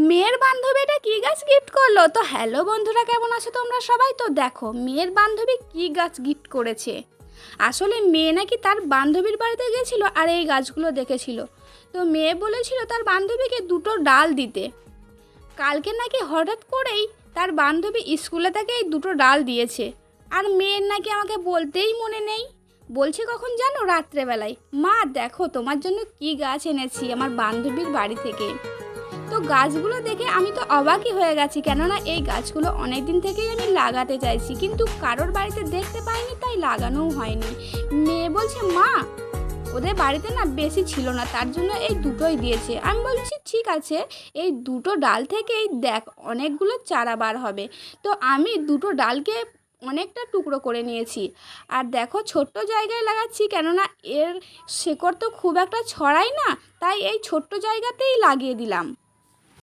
মেয়ের বান্ধবী এটা কী গাছ গিফট করলো? তো হ্যালো বন্ধুরা, কেমন আছো তোমরা সবাই? তো দেখো মেয়ের বান্ধবী কী গাছ গিফট করেছে। আসলে মেয়ে নাকি তার বান্ধবীর বাড়িতে গেছিলো আর এই গাছগুলো দেখেছিল। তো মেয়ে বলেছিল তার বান্ধবীকে দুটো ডাল দিতে। কালকে নাকি হঠাৎ করেই তার বান্ধবী স্কুলে থেকে এই দুটো ডাল দিয়েছে। আর মেয়ের নাকি আমাকে বলতেই মনে নেই। বলছে কখন জানো? রাত্রেবেলায়, মা দেখো তোমার জন্য কী গাছ এনেছি আমার বান্ধবীর বাড়ি থেকে। তো গাছগুলো দেখে আমি তো অবাকই হয়ে গেছি, কেননা এই গাছগুলো অনেক দিন থেকেই আমি লাগাতে চাইছি, কিন্তু কারোর বাড়িতে দেখতে পাইনি, তাই লাগানোও হয়নি। মেয়ে বলছে মা ওদের বাড়িতে না বেশি ছিল না, তার জন্য এই দুটোই দিয়েছে। আমি বলছি ঠিক আছে, এই দুটো ডাল থেকেই দেখ অনেকগুলো চারা বার হবে। তো আমি দুটো ডালকে অনেকটা টুকরো করে নিয়েছি। আর দেখো ছোট্ট জায়গায় লাগাচ্ছি, কেননা এর শেকড় তো খুব একটা ছড়ায় না, তাই এই ছোট্ট জায়গাতেই লাগিয়ে দিলাম।